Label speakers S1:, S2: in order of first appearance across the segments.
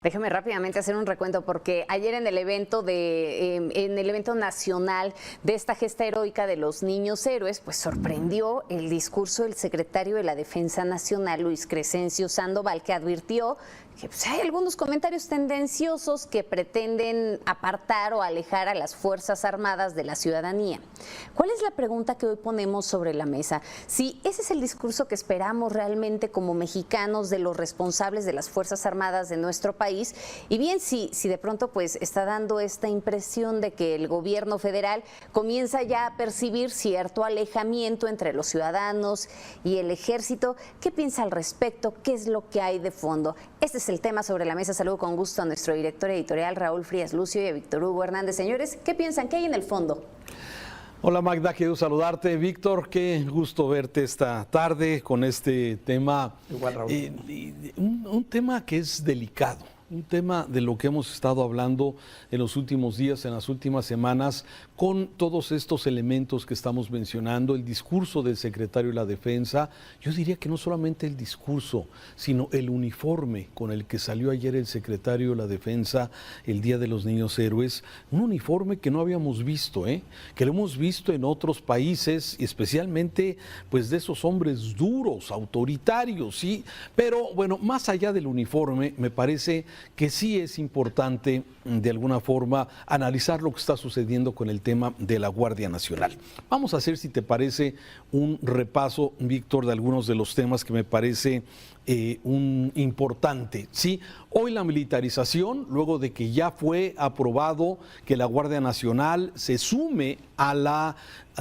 S1: Déjame rápidamente hacer un recuento porque ayer en el evento nacional de esta gesta heroica de los niños héroes, pues sorprendió el discurso del secretario de la Defensa Nacional, Luis Crescencio Sandoval, que advirtió que hay algunos comentarios tendenciosos que pretenden apartar o alejar a las Fuerzas Armadas de la ciudadanía. ¿Cuál es la pregunta que hoy ponemos sobre la mesa? Si ese es el discurso que esperamos realmente como mexicanos de los responsables de las Fuerzas Armadas de nuestro país, y bien si de pronto pues está dando esta impresión de que el gobierno federal comienza ya a percibir cierto alejamiento entre los ciudadanos y el ejército. ¿Qué piensa al respecto? ¿Qué es lo que hay de fondo? Este es el tema sobre la mesa. Saludo con gusto a nuestro director editorial Raúl Frías Lucio y a Víctor Hugo Hernández. Señores, ¿qué piensan? ¿Qué hay en el fondo?
S2: Hola Magda, quiero saludarte. Víctor, qué gusto verte esta tarde con este tema.
S3: Igual, Raúl.
S2: Un tema que es delicado. Un tema de lo que hemos estado hablando en los últimos días, en las últimas semanas, con todos estos elementos que estamos mencionando, el discurso del secretario de la Defensa. Yo diría que no solamente el discurso, sino el uniforme con el que salió ayer el secretario de la Defensa el Día de los Niños Héroes, un uniforme que no habíamos visto, que lo hemos visto en otros países, especialmente pues de esos hombres duros, autoritarios, ¿sí? Pero bueno, más allá del uniforme, me parece que sí es importante de alguna forma analizar lo que está sucediendo con el tema de la Guardia Nacional. Vamos a hacer, si te parece, un repaso, Víctor, de algunos de los temas que me parece importante, ¿sí? Hoy la militarización, luego de que ya fue aprobado que la Guardia Nacional se sume a la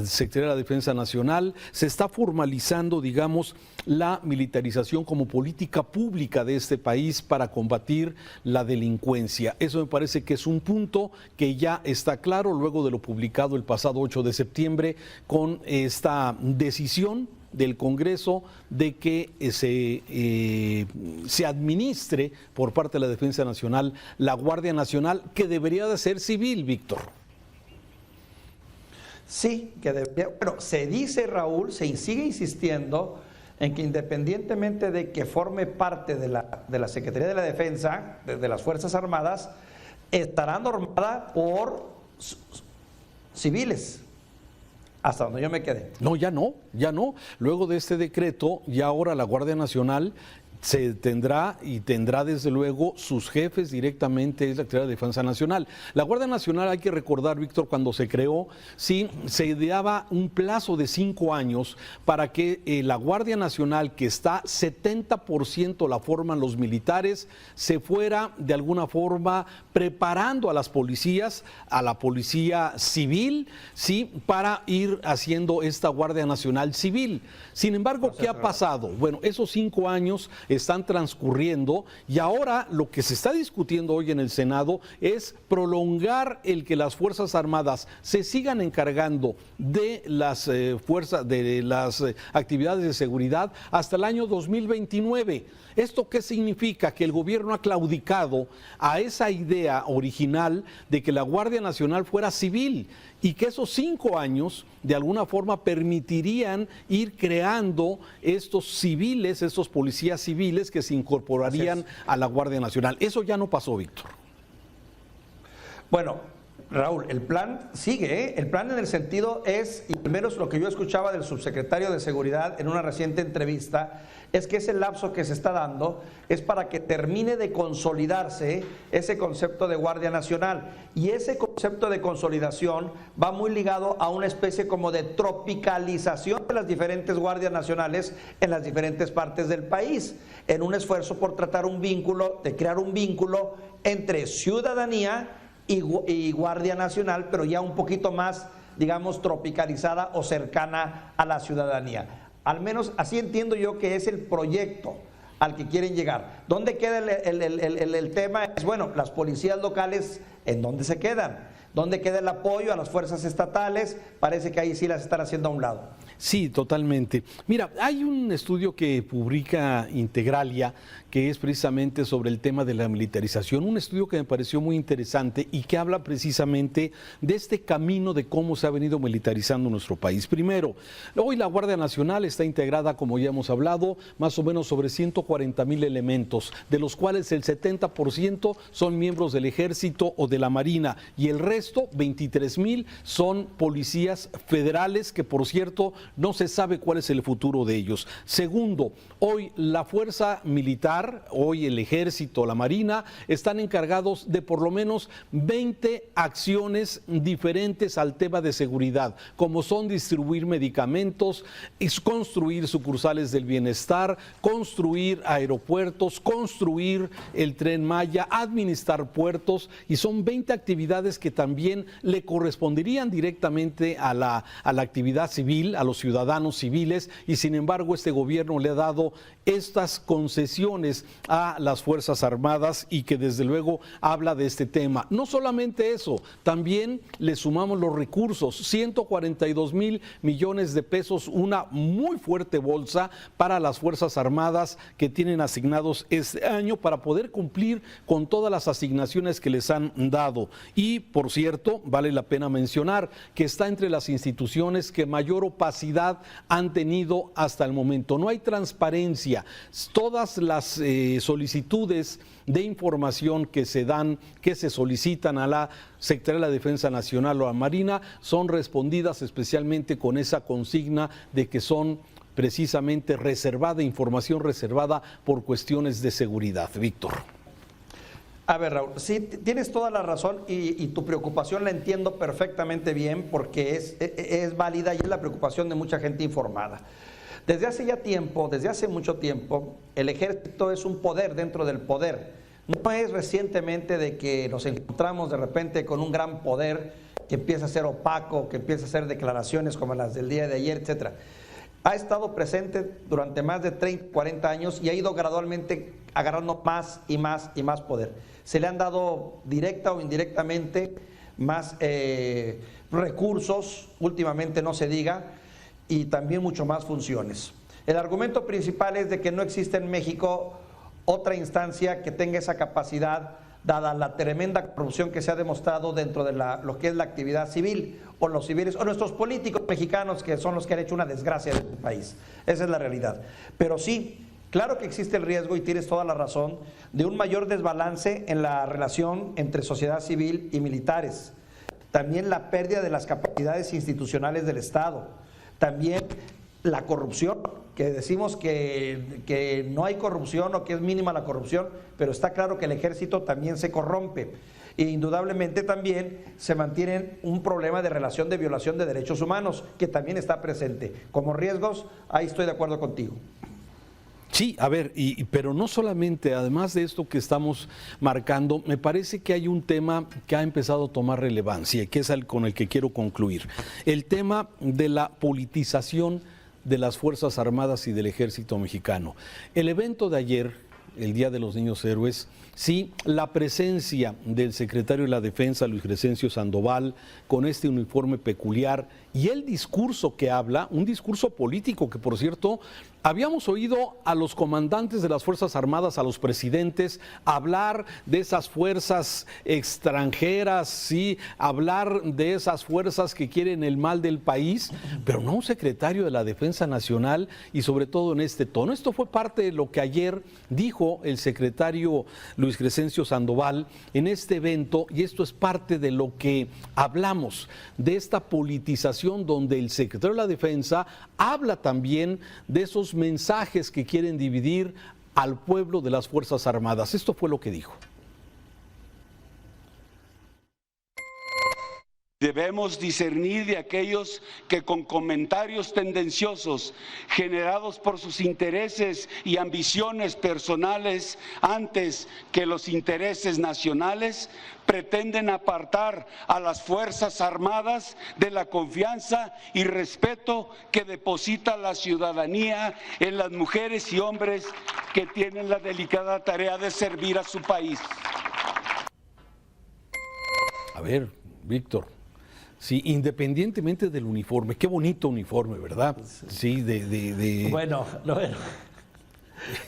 S2: Secretaría de la Defensa Nacional, se está formalizando, digamos, la militarización como política pública de este país para combatir la delincuencia. Eso me parece que es un punto que ya está claro luego de lo publicado el pasado 8 de septiembre con esta decisión del Congreso de que se administre por parte de la Defensa Nacional la Guardia Nacional, que debería de ser civil, Víctor.
S3: Sí, que debería. Bueno, se dice, Raúl, se sigue insistiendo en que independientemente de que forme parte de la Secretaría de la Defensa, de las Fuerzas Armadas, estará normada por civiles. Hasta donde yo me quedé.
S2: No, ya no. Luego de este decreto, ya ahora la Guardia Nacional se tendrá desde luego sus jefes directamente, es la Secretaría de Defensa Nacional. La Guardia Nacional, hay que recordar, Víctor, cuando se creó, sí, se daba un plazo de 5 años para que la Guardia Nacional, que está 70% la forman los militares, se fuera de alguna forma preparando a las policías, a la policía civil, sí, para ir haciendo esta Guardia Nacional civil. Sin embargo, ¿qué ha pasado? Bueno, esos 5 años están transcurriendo y ahora lo que se está discutiendo hoy en el Senado es prolongar el que las Fuerzas Armadas se sigan encargando de las actividades de seguridad hasta el año 2029. ¿Esto qué significa? Que el gobierno ha claudicado a esa idea original de que la Guardia Nacional fuera civil y que esos 5 años de alguna forma permitirían ir creando estos civiles, estos policías civiles que se incorporarían a la Guardia Nacional. Eso ya no pasó, Víctor.
S3: Bueno, Raúl, el plan sigue, El plan en el sentido es, y al menos lo que yo escuchaba del subsecretario de Seguridad en una reciente entrevista, es que ese lapso que se está dando es para que termine de consolidarse ese concepto de Guardia Nacional. Y ese concepto de consolidación va muy ligado a una especie como de tropicalización de las diferentes guardias nacionales en las diferentes partes del país, en un esfuerzo por tratar de crear un vínculo entre ciudadanía y Guardia Nacional, pero ya un poquito más, digamos, tropicalizada o cercana a la ciudadanía. Al menos así entiendo yo que es el proyecto al que quieren llegar. ¿Dónde queda el tema? Es, bueno, las policías locales, ¿en dónde se quedan? ¿Dónde queda el apoyo a las fuerzas estatales? Parece que ahí sí las están haciendo a un lado.
S2: Sí, totalmente. Mira, hay un estudio que publica Integralia que es precisamente sobre el tema de la militarización. Un estudio que me pareció muy interesante y que habla precisamente de este camino de cómo se ha venido militarizando nuestro país. Primero, hoy la Guardia Nacional está integrada, como ya hemos hablado, más o menos sobre 140,000 elementos, de los cuales el 70% son miembros del Ejército o de la Marina y el resto, 23,000, son policías federales que, por cierto, no se sabe cuál es el futuro de ellos. Segundo, hoy la fuerza militar, hoy el Ejército, la Marina, están encargados de por lo menos 20 acciones diferentes al tema de seguridad, como son distribuir medicamentos, construir sucursales del bienestar, construir aeropuertos, construir el Tren Maya, administrar puertos, y son 20 actividades que también le corresponderían directamente a la actividad civil, a los ciudadanos civiles, y sin embargo este gobierno le ha dado estas concesiones a las Fuerzas Armadas y que desde luego habla de este tema. No solamente eso, también le sumamos los recursos, 142,000 millones de pesos, una muy fuerte bolsa para las Fuerzas Armadas que tienen asignados este año para poder cumplir con todas las asignaciones que les han dado. Y por cierto, vale la pena mencionar que está entre las instituciones que mayor opacidad han tenido hasta el momento. No hay transparencia. Todas las solicitudes de información que se dan, que se solicitan a la Secretaría de la Defensa Nacional o a Marina, son respondidas especialmente con esa consigna de que son precisamente información reservada por cuestiones de seguridad. Víctor.
S3: A ver, Raúl, sí, tienes toda la razón y tu preocupación la entiendo perfectamente bien porque es válida y es la preocupación de mucha gente informada. Desde hace mucho tiempo, el ejército es un poder dentro del poder. No es recientemente de que nos encontramos de repente con un gran poder que empieza a ser opaco, que empieza a hacer declaraciones como las del día de ayer, etcétera. Ha estado presente durante más de 30, 40 años y ha ido gradualmente agarrando más y más y más poder. Se le han dado directa o indirectamente más recursos, últimamente no se diga, y también mucho más funciones. El argumento principal es de que no existe en México otra instancia que tenga esa capacidad, dada la tremenda corrupción que se ha demostrado dentro de lo que es la actividad civil, o los civiles, o nuestros políticos mexicanos, que son los que han hecho una desgracia en el país. Esa es la realidad. Pero sí, claro que existe el riesgo, y tienes toda la razón, de un mayor desbalance en la relación entre sociedad civil y militares. También la pérdida de las capacidades institucionales del Estado. También la corrupción, que decimos que no hay corrupción o que es mínima la corrupción, pero está claro que el ejército también se corrompe. E indudablemente también se mantiene un problema de relación de violación de derechos humanos, que también está presente. Como riesgos, ahí estoy de acuerdo contigo.
S2: Sí, a ver, pero no solamente, además de esto que estamos marcando, me parece que hay un tema que ha empezado a tomar relevancia, que es con el que quiero concluir. El tema de la politización de las Fuerzas Armadas y del Ejército Mexicano. El evento de ayer, el Día de los Niños Héroes, sí, la presencia del secretario de la Defensa, Luis Crescencio Sandoval, con este uniforme peculiar y el discurso que habla, un discurso político que, por cierto, habíamos oído a los comandantes de las Fuerzas Armadas, a los presidentes, hablar de esas fuerzas extranjeras, sí, hablar de esas fuerzas que quieren el mal del país, pero no un secretario de la Defensa Nacional, y sobre todo en este tono. Esto fue parte de lo que ayer dijo el secretario Luis Crescencio Sandoval en este evento, y esto es parte de lo que hablamos, de esta politización donde el secretario de la Defensa habla también de esos mensajes que quieren dividir al pueblo de las Fuerzas Armadas. Esto fue lo que dijo.
S4: Debemos discernir de aquellos que con comentarios tendenciosos generados por sus intereses y ambiciones personales antes que los intereses nacionales pretenden apartar a las Fuerzas Armadas de la confianza y respeto que deposita la ciudadanía en las mujeres y hombres que tienen la delicada tarea de servir a su país.
S2: A ver, Víctor. Sí, independientemente del uniforme, qué bonito uniforme, ¿verdad? Sí,
S3: Bueno,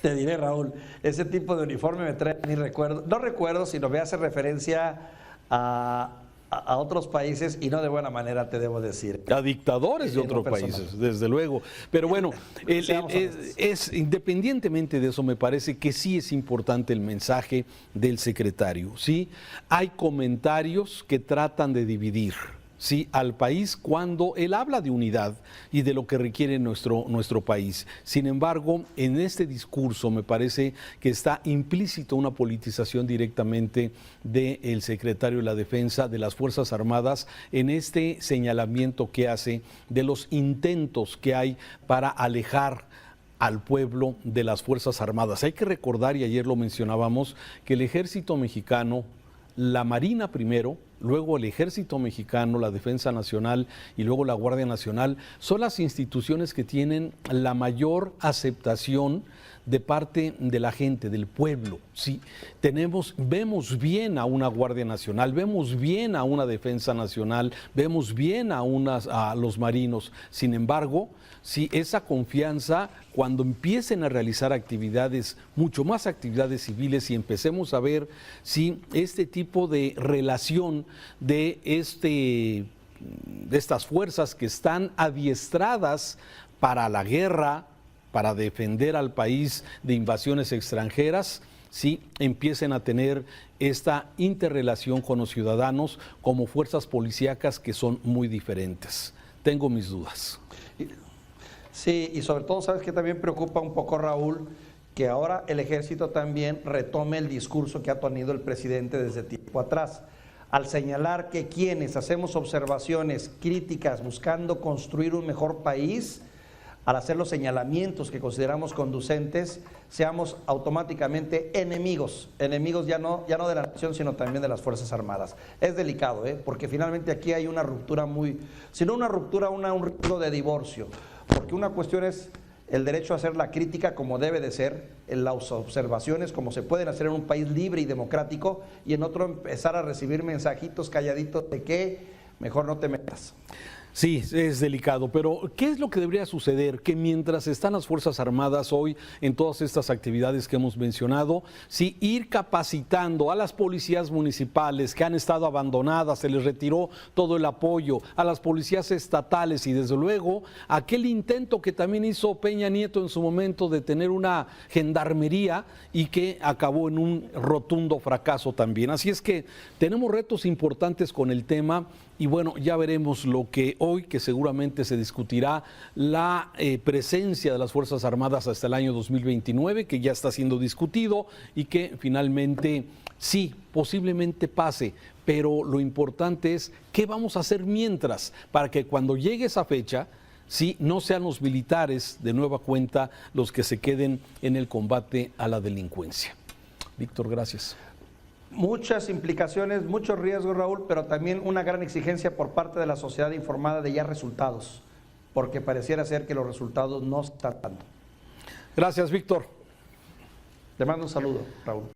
S3: Te diré, Raúl, ese tipo de uniforme me trae mi recuerdo. No recuerdo, sino me hace referencia a otros países y no de buena manera, te debo decir.
S2: A dictadores de otros países, desde luego. Pero bueno, independientemente de eso, me parece que sí es importante el mensaje del secretario. ¿Sí? Hay comentarios que tratan de dividir, ¿sí?, al país cuando él habla de unidad y de lo que requiere nuestro país. Sin embargo, en este discurso me parece que está implícito una politización directamente del secretario de la Defensa, de las Fuerzas Armadas, en este señalamiento que hace de los intentos que hay para alejar al pueblo de las Fuerzas Armadas. Hay que recordar, y ayer lo mencionábamos, que el Ejército Mexicano, la Marina primero, luego el Ejército Mexicano, la Defensa Nacional y luego la Guardia Nacional, son las instituciones que tienen la mayor aceptación de parte de la gente, del pueblo. Sí, vemos bien a una Guardia Nacional, vemos bien a una Defensa Nacional, vemos bien a los marinos. Sin embargo, sí, esa confianza, cuando empiecen a realizar actividades, mucho más actividades civiles, y empecemos a ver si este tipo de relación de estas fuerzas que están adiestradas para la guerra, para defender al país de invasiones extranjeras, sí, empiecen a tener esta interrelación con los ciudadanos como fuerzas policíacas que son muy diferentes. Tengo mis dudas.
S3: Sí, y sobre todo, ¿sabes qué también preocupa un poco, Raúl? Que ahora el ejército también retome el discurso que ha tenido el presidente desde tiempo atrás, al señalar que quienes hacemos observaciones críticas buscando construir un mejor país, al hacer los señalamientos que consideramos conducentes, seamos automáticamente enemigos ya no de la nación, sino también de las Fuerzas Armadas. Es delicado, porque finalmente aquí hay una ruptura si no una ruptura, un riesgo de divorcio, porque una cuestión es el derecho a hacer la crítica como debe de ser, en las observaciones como se pueden hacer en un país libre y democrático, y en otro empezar a recibir mensajitos calladitos de que mejor no te metas.
S2: Sí, es delicado, pero ¿qué es lo que debería suceder? Que mientras están las Fuerzas Armadas hoy en todas estas actividades que hemos mencionado, sí, ir capacitando a las policías municipales que han estado abandonadas, se les retiró todo el apoyo, a las policías estatales y desde luego aquel intento que también hizo Peña Nieto en su momento de tener una gendarmería y que acabó en un rotundo fracaso también. Así es que tenemos retos importantes con el tema. Y bueno, ya veremos lo que hoy, que seguramente se discutirá, la presencia de las Fuerzas Armadas hasta el año 2029, que ya está siendo discutido y que finalmente sí, posiblemente pase, pero lo importante es qué vamos a hacer mientras, para que cuando llegue esa fecha, sí, no sean los militares de nueva cuenta los que se queden en el combate a la delincuencia. Víctor, gracias.
S3: Muchas implicaciones, muchos riesgos, Raúl, pero también una gran exigencia por parte de la sociedad informada de ya resultados, porque pareciera ser que los resultados no están dando.
S2: Gracias, Víctor.
S3: Te mando un saludo, Raúl.